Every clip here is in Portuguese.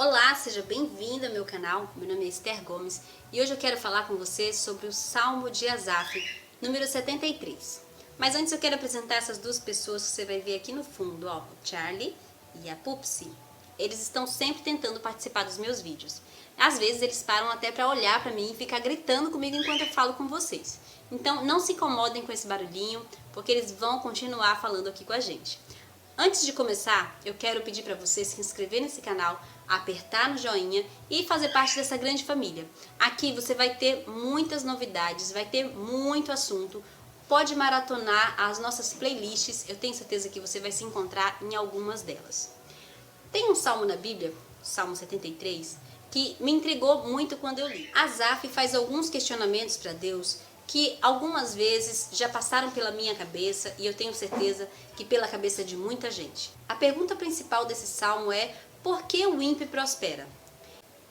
Olá, seja bem-vindo ao meu canal. Meu nome é Esther Gomes e hoje eu quero falar com você sobre o Salmo de Asaf, número 73. Mas antes eu quero apresentar essas duas pessoas que você vai ver aqui no fundo, ó, o Charlie e a Pupsi. Eles estão sempre tentando participar dos meus vídeos. Às vezes eles param até para olhar para mim e ficar gritando comigo enquanto eu falo com vocês. Então não se incomodem com esse barulhinho, porque eles vão continuar falando aqui com a gente. Antes de começar, eu quero pedir para você se inscrever nesse canal, apertar no joinha e fazer parte dessa grande família. Aqui você vai ter muitas novidades, vai ter muito assunto. Pode maratonar as nossas playlists, eu tenho certeza que você vai se encontrar em algumas delas. Tem um salmo na Bíblia, Salmo 73, que me intrigou muito quando eu li. Asaf faz alguns questionamentos para Deus que algumas vezes já passaram pela minha cabeça e eu tenho certeza que pela cabeça de muita gente. A pergunta principal desse salmo é: por que o ímpio prospera?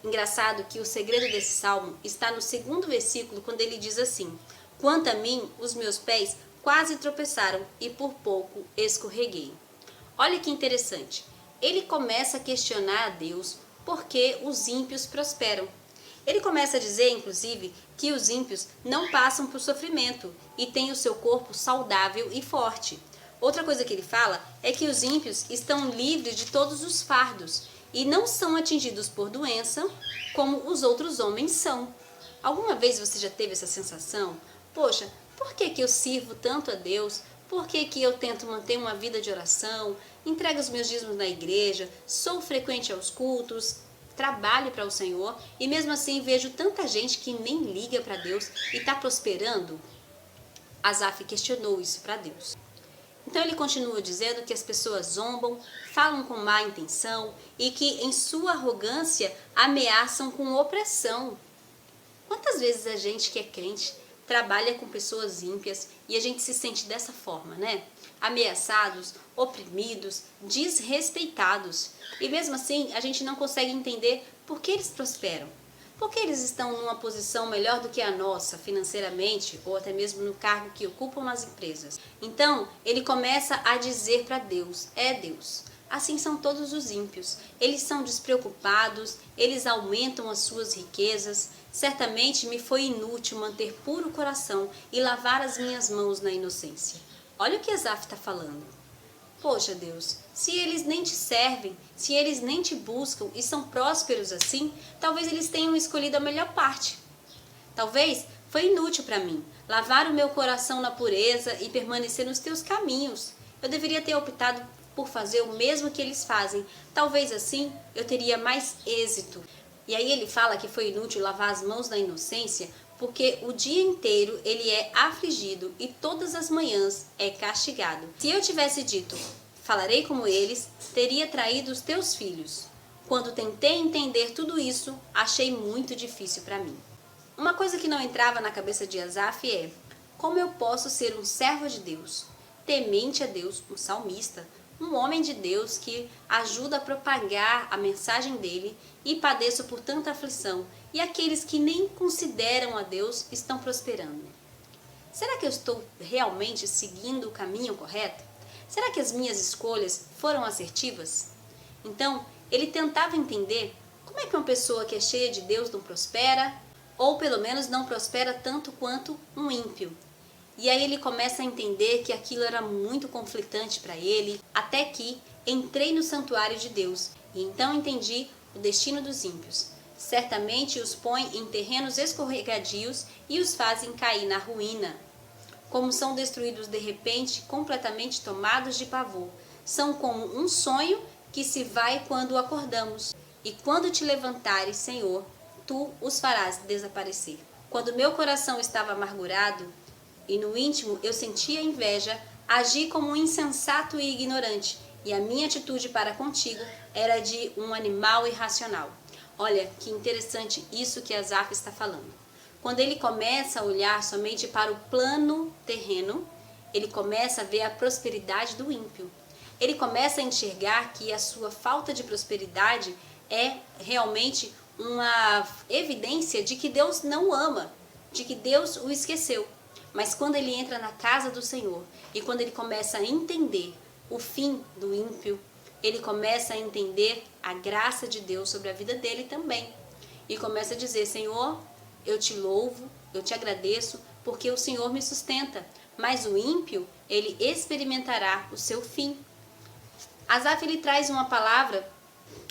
Engraçado que o segredo desse salmo está no segundo versículo, quando ele diz assim: quanto a mim, os meus pés quase tropeçaram e por pouco escorreguei. Olha que interessante. Ele começa a questionar a Deus por que os ímpios prosperam. Ele começa a dizer, inclusive, que os ímpios não passam por sofrimento e têm o seu corpo saudável e forte. Outra coisa que ele fala é que os ímpios estão livres de todos os fardos e não são atingidos por doença como os outros homens são. Alguma vez você já teve essa sensação? Poxa, por que eu sirvo tanto a Deus? Por que eu tento manter uma vida de oração, entrego os meus dízimos na igreja, sou frequente aos cultos, trabalho para o Senhor e mesmo assim vejo tanta gente que nem liga para Deus e está prosperando? Asaf questionou isso para Deus. Então ele continua dizendo que as pessoas zombam, falam com má intenção e que em sua arrogância ameaçam com opressão. Quantas vezes a gente que é crente trabalha com pessoas ímpias e a gente se sente dessa forma, né? Ameaçados, oprimidos, desrespeitados. E mesmo assim a gente não consegue entender por que eles prosperam. Por que eles estão numa posição melhor do que a nossa financeiramente ou até mesmo no cargo que ocupam nas empresas. Então ele começa a dizer para Deus: é Deus, assim são todos os ímpios. Eles são despreocupados, eles aumentam as suas riquezas. Certamente me foi inútil manter puro o coração e lavar as minhas mãos na inocência. Olha o que Asaf está falando. Poxa Deus, se eles nem te servem, se eles nem te buscam e são prósperos assim, talvez eles tenham escolhido a melhor parte. Talvez foi inútil para mim lavar o meu coração na pureza e permanecer nos teus caminhos. Eu deveria ter optado por fazer o mesmo que eles fazem. Talvez assim eu teria mais êxito. E aí ele fala que foi inútil lavar as mãos na inocência porque o dia inteiro ele é afligido e todas as manhãs é castigado. Se eu tivesse dito, falarei como eles, teria traído os teus filhos. Quando tentei entender tudo isso, achei muito difícil para mim. Uma coisa que não entrava na cabeça de Asaf é: como eu posso ser um servo de Deus, temente a Deus, um salmista, um homem de Deus que ajuda a propagar a mensagem dele e padeço por tanta aflição, e aqueles que nem consideram a Deus estão prosperando? Será que eu estou realmente seguindo o caminho correto? Será que as minhas escolhas foram assertivas? Então, ele tentava entender como é que uma pessoa que é cheia de Deus não prospera, ou pelo menos não prospera tanto quanto um ímpio. E aí ele começa a entender que aquilo era muito conflitante para ele, até que entrei no santuário de Deus e então entendi o destino dos ímpios. Certamente os põe em terrenos escorregadios e os fazem cair na ruína. Como são destruídos de repente, completamente tomados de pavor. São como um sonho que se vai quando acordamos. E quando te levantares, Senhor, tu os farás desaparecer. Quando meu coração estava amargurado e no íntimo eu sentia inveja, agi como um insensato e ignorante, e a minha atitude para contigo era de um animal irracional. Olha que interessante isso que Asaf está falando. Quando ele começa a olhar somente para o plano terreno, ele começa a ver a prosperidade do ímpio. Ele começa a enxergar que a sua falta de prosperidade é realmente uma evidência de que Deus não o ama, de que Deus o esqueceu. Mas quando ele entra na casa do Senhor e quando ele começa a entender o fim do ímpio, ele começa a entender a graça de Deus sobre a vida dele também. E começa a dizer: Senhor, eu te louvo, eu te agradeço, porque o Senhor me sustenta. Mas o ímpio, ele experimentará o seu fim. Asaf, ele traz uma palavra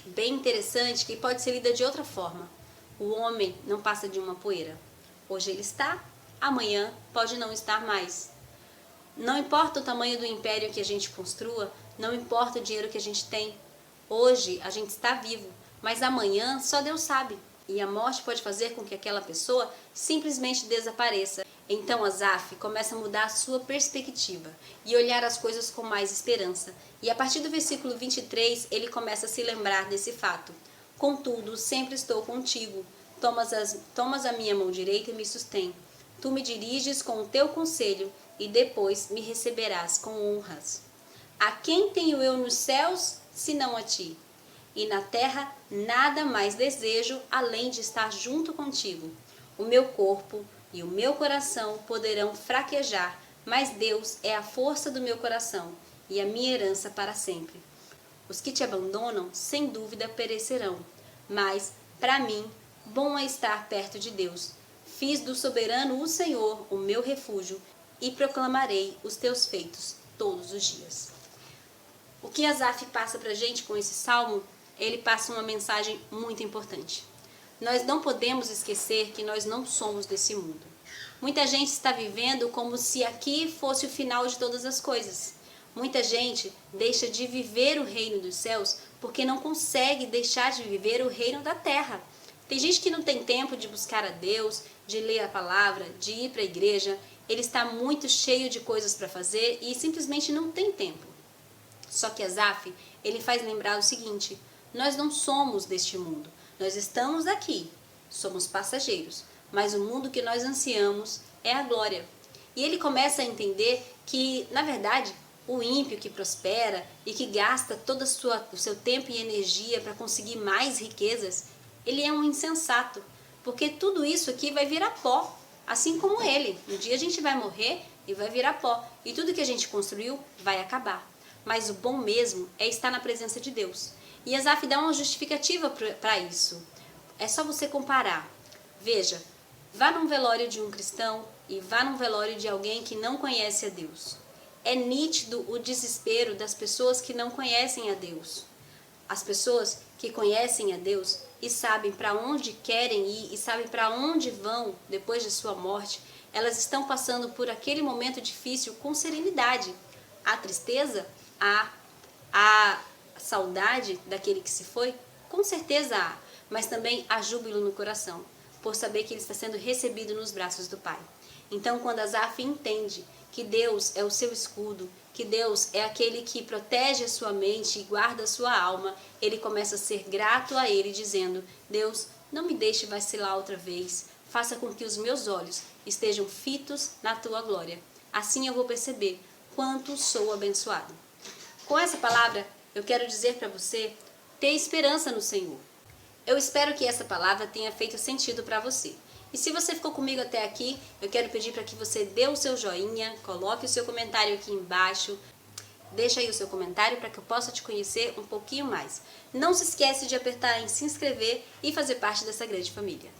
bem interessante que pode ser lida de outra forma. O homem não passa de uma poeira. Hoje ele está, amanhã pode não estar mais. Não importa o tamanho do império que a gente construa, não importa o dinheiro que a gente tem. Hoje a gente está vivo, mas amanhã só Deus sabe. E a morte pode fazer com que aquela pessoa simplesmente desapareça. Então Asaf começa a mudar a sua perspectiva e olhar as coisas com mais esperança. E a partir do versículo 23, ele começa a se lembrar desse fato. Contudo, sempre estou contigo. Tomas a minha mão direita e me sustém. Tu me diriges com o teu conselho e depois me receberás com honras. A quem tenho eu nos céus, senão a ti? E na terra nada mais desejo além de estar junto contigo. O meu corpo e o meu coração poderão fraquejar, mas Deus é a força do meu coração e a minha herança para sempre. Os que te abandonam, sem dúvida, perecerão, mas, para mim, bom é estar perto de Deus. Fiz do soberano o Senhor o meu refúgio e proclamarei os teus feitos todos os dias. O que Asaf passa para a gente com esse salmo, ele passa uma mensagem muito importante. Nós não podemos esquecer que nós não somos desse mundo. Muita gente está vivendo como se aqui fosse o final de todas as coisas. Muita gente deixa de viver o reino dos céus porque não consegue deixar de viver o reino da terra. Tem gente que não tem tempo de buscar a Deus, de ler a palavra, de ir para a igreja. Ele está muito cheio de coisas para fazer e simplesmente não tem tempo. Só que Asaf, ele faz lembrar o seguinte: nós não somos deste mundo. Nós estamos aqui, somos passageiros, mas o mundo que nós ansiamos é a glória. E ele começa a entender que, na verdade, o ímpio que prospera e que gasta todo o seu tempo e energia para conseguir mais riquezas, ele é um insensato, porque tudo isso aqui vai virar pó, assim como ele. Um dia a gente vai morrer e vai virar pó, e tudo que a gente construiu vai acabar. Mas o bom mesmo é estar na presença de Deus. E Asaf dá uma justificativa para isso. É só você comparar. Veja, vá num velório de um cristão e vá num velório de alguém que não conhece a Deus. É nítido o desespero das pessoas que não conhecem a Deus. As pessoas que conhecem a Deus e sabem para onde querem ir e sabem para onde vão depois de sua morte, elas estão passando por aquele momento difícil com serenidade. A tristeza, a saudade daquele que se foi, com certeza há, mas também há júbilo no coração, por saber que ele está sendo recebido nos braços do Pai. Então, quando Asaf entende que Deus é o seu escudo, que Deus é aquele que protege a sua mente e guarda a sua alma, ele começa a ser grato a ele, dizendo: Deus, não me deixe vacilar outra vez, faça com que os meus olhos estejam fitos na tua glória. Assim eu vou perceber quanto sou abençoado. Com essa palavra, eu quero dizer para você ter esperança no Senhor. Eu espero que essa palavra tenha feito sentido para você. E se você ficou comigo até aqui, eu quero pedir para que você dê o seu joinha, coloque o seu comentário aqui embaixo, deixa aí o seu comentário para que eu possa te conhecer um pouquinho mais. Não se esquece de apertar em se inscrever e fazer parte dessa grande família.